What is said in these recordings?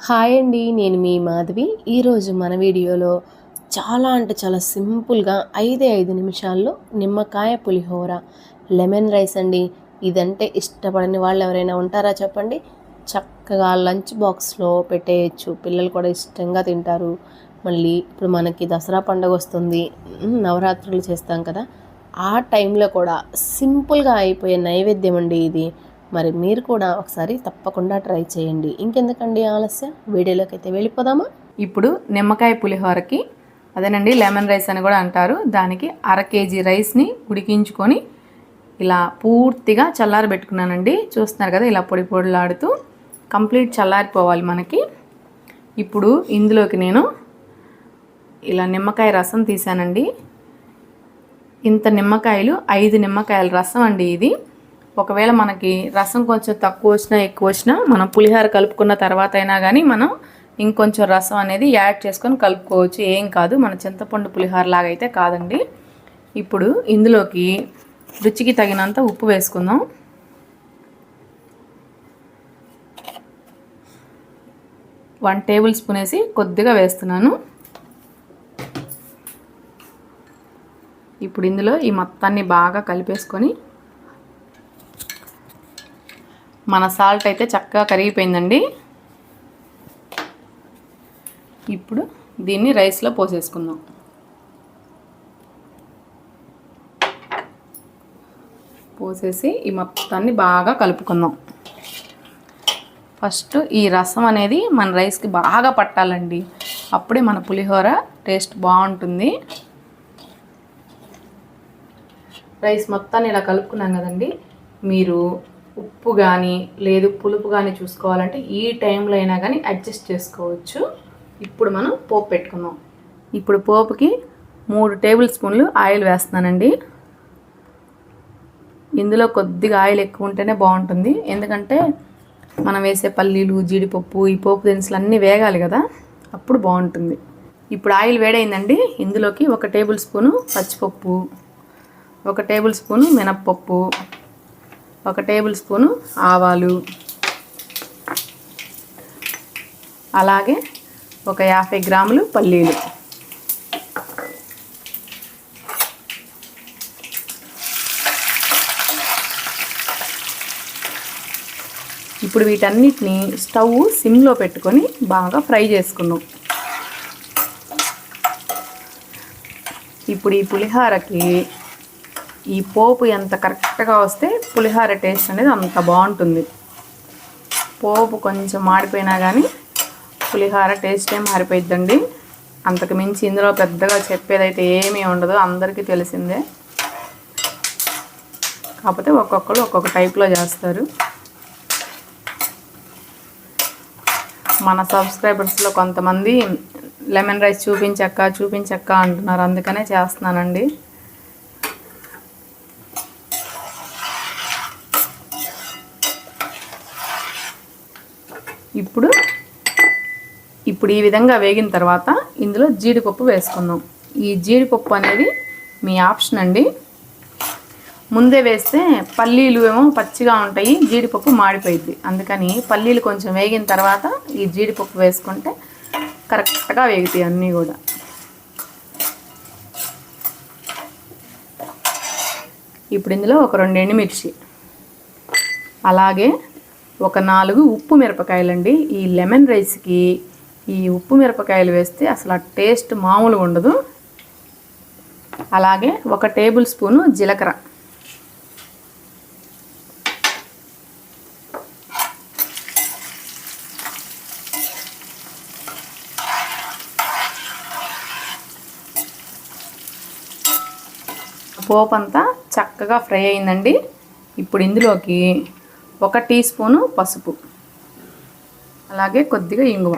Hi అండి, నేను మీ మాధవి. ఈరోజు మన వీడియోలో చాలా అంటే చాలా సింపుల్గా 5 నిమిషాల్లో నిమ్మకాయ పులిహోర లెమన్ రైస్ అండి. ఇదంటే ఇష్టపడని వాళ్ళు ఎవరైనా ఉంటారా చెప్పండి? చక్కగా లంచ్ బాక్స్లో పెట్టేయచ్చు, పిల్లలు కూడా ఇష్టంగా తింటారు. మళ్ళీ ఇప్పుడు మనకి దసరా పండుగ వస్తుంది, నవరాత్రులు చేస్తాం కదా, ఆ టైంలో కూడా సింపుల్గా అయిపోయే నైవేద్యం అండి ఇది. మరి మీరు కూడా ఒకసారి తప్పకుండా ట్రై చేయండి. ఇంకెందుకండి ఆలస్యం, వీడియోలోకి అయితే వెళ్ళిపోదామా? ఇప్పుడు నిమ్మకాయ పులిహోరకి అదేనండి లెమన్ రైస్ అని కూడా అంటారు. దానికి 1/2 కేజీ రైస్ని ఉడికించుకొని ఇలా పూర్తిగా చల్లారబెట్టుకున్నానండి. చూస్తున్నారు కదా, ఇలా పొడి పొడిలాడుతూ కంప్లీట్ చల్లారిపోవాలి మనకి. ఇప్పుడు ఇందులోకి నేను ఇలా నిమ్మకాయ రసం తీసానండి. ఇంత నిమ్మకాయలు 5 నిమ్మకాయల రసం అండి ఇది. ఒకవేళ మనకి రసం కొంచెం తక్కువ వచ్చినా ఎక్కువ వచ్చినా మనం పులిహోర కలుపుకున్న తర్వాత అయినా కానీ మనం ఇంకొంచెం రసం అనేది యాడ్ చేసుకొని కలుపుకోవచ్చు, ఏం కాదు. మన చింతపండు పులిహోర లాగా అయితే కాదండి. ఇప్పుడు ఇందులోకి రుచికి తగినంత ఉప్పు వేసుకుందాం. వన్ టేబుల్ స్పూన్ వేసి కొద్దిగా వేస్తున్నాను. ఇప్పుడు ఇందులో ఈ మొత్తాన్ని బాగా కలిపేసుకొని, మన సాల్ట్ అయితే చక్కగా కరిగిపోయిందండి. ఇప్పుడు దీన్ని రైస్లో పోసేసుకుందాం. పోసేసి ఈ మొత్తాన్ని బాగా కలుపుకుందాం. ఫస్ట్ ఈ రసం అనేది మన రైస్కి బాగా పట్టాలండి, అప్పుడే మన పులిహోర టేస్ట్ బాగుంటుంది. రైస్ మొత్తాన్ని ఇలా కలుపుకున్నాం కదండి. మీరు ఉప్పు కానీ లేదు పులుపు కానీ చూసుకోవాలంటే ఈ టైంలో అయినా కానీ అడ్జస్ట్ చేసుకోవచ్చు. ఇప్పుడు మనం పోపు పెట్టుకుందాం. ఇప్పుడు పోపుకి 3 టేబుల్ స్పూన్లు ఆయిల్ వేస్తున్నానండి. ఇందులో కొద్దిగా ఆయిల్ ఎక్కువ ఉంటేనే బాగుంటుంది, ఎందుకంటే మనం వేసే పల్లీలు, జీడిపప్పు, ఈ పోపు దినుసులు అన్నీ వేగాలి కదా, అప్పుడు బాగుంటుంది. ఇప్పుడు ఆయిల్ వేడైందండి. ఇందులోకి 1 టేబుల్ స్పూను పచ్చిపప్పు, 1 టేబుల్ స్పూను మినప్పప్పు, 1 టేబుల్ స్పూను ఆవాలు, అలాగే ఒక 50 గ్రాములు పల్లీలు. ఇప్పుడు వీటన్నిటిని స్టవ్ సిమ్లో పెట్టుకొని బాగా ఫ్రై చేసుకుందాం. ఇప్పుడు ఈ పులిహోరకి ఈ పోపు ఎంత కరెక్ట్గా వస్తే పులిహోర టేస్ట్ అనేది అంత బాగుంటుంది. పోపు కొంచెం మాడిపోయినా కానీ పులిహోర టేస్ట్ ఏం మారిపోయిద్దండి. అంతకు మించి ఇందులో పెద్దగా చెప్పేదైతే ఏమీ ఉండదు, అందరికీ తెలిసిందే. కాకపోతే ఒక్కొక్కరు ఒక్కొక్క టైప్లో చేస్తారు. మన సబ్స్క్రైబర్స్లో కొంతమంది లెమన్ రైస్ చూపించక్క అంటున్నారు, అందుకనే చేస్తున్నానండి. ఇప్పుడు ఈ విధంగా వేగిన తర్వాత ఇందులో జీడిపప్పు వేసుకుందాం. ఈ జీడిపప్పు అనేది మీ ఆప్షన్ అండి. ముందే వేస్తే పల్లీలు ఏమో పచ్చిగా ఉంటాయి, జీడిపప్పు మాడిపోయిద్ది. అందుకని పల్లీలు కొంచెం వేగిన తర్వాత ఈ జీడిపప్పు వేసుకుంటే కరెక్ట్గా వేగుతాయి అన్నీ కూడా. ఇప్పుడు ఇందులో ఒక 2 ఎండుమిర్చి, అలాగే ఒక 4 ఉప్పు మిరపకాయలండి. ఈ లెమన్ రైస్కి ఈ ఉప్పు మిరపకాయలు వేస్తే అసలు ఆ టేస్ట్ మామూలుగా ఉండదు. అలాగే 1 టేబుల్ స్పూను జీలకర్ర, పోపు అంతా చక్కగా ఫ్రై అయిందండి. ఇప్పుడు ఇందులోకి 1 టీ స్పూను పసుపు, అలాగే కొద్దిగా ఇంగువ.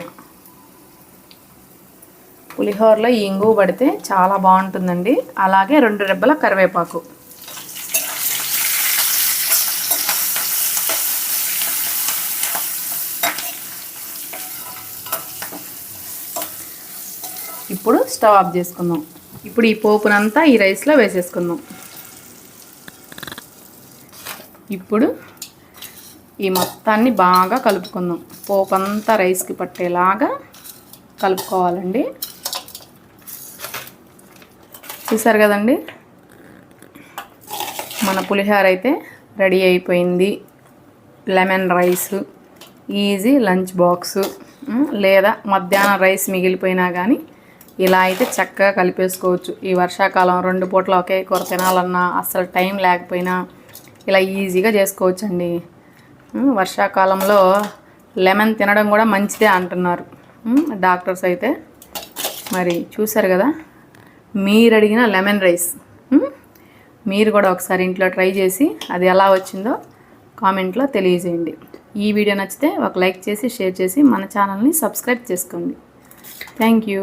పులిహోరలో ఈ ఇంగువ పడితే చాలా బాగుంటుందండి. అలాగే 2 రెబ్బల కరివేపాకు. ఇప్పుడు స్టవ్ ఆఫ్ చేసుకుందాం. ఇప్పుడు ఈ పోపునంతా ఈ రైస్లో వేసేసుకుందాం. ఇప్పుడు ఈ మొత్తాన్ని బాగా కలుపుకుందాం. పోపు అంతా రైస్కి పట్టేలాగా కలుపుకోవాలండి. చూసారు కదండి, మన పులిహోర అయితే రెడీ అయిపోయింది. Lemon rice, easy lunch box, లేదా మధ్యాహ్నం రైస్ మిగిలిపోయినా కానీ ఇలా అయితే చక్కగా కలిపేసుకోవచ్చు. ఈ వర్షాకాలం 2 పూటలు ఒకే కూర తినాలన్నా, అస్సలు టైం లేకపోయినా ఇలా ఈజీగా చేసుకోవచ్చండి. వర్షాకాలంలో లెమన్ తినడం కూడా మంచిదే అంటున్నారు డాక్టర్స్ అయితే. మరి చూసారు కదా, మీరు అడిగిన లెమన్ రైస్ మీరు కూడా ఒకసారి ఇంట్లో ట్రై చేసి అది ఎలా వచ్చిందో కామెంట్లో తెలియజేయండి. ఈ వీడియో నచ్చితే ఒక లైక్ చేసి, షేర్ చేసి మన ఛానల్ని సబ్స్క్రైబ్ చేసుకోండి. Thank you.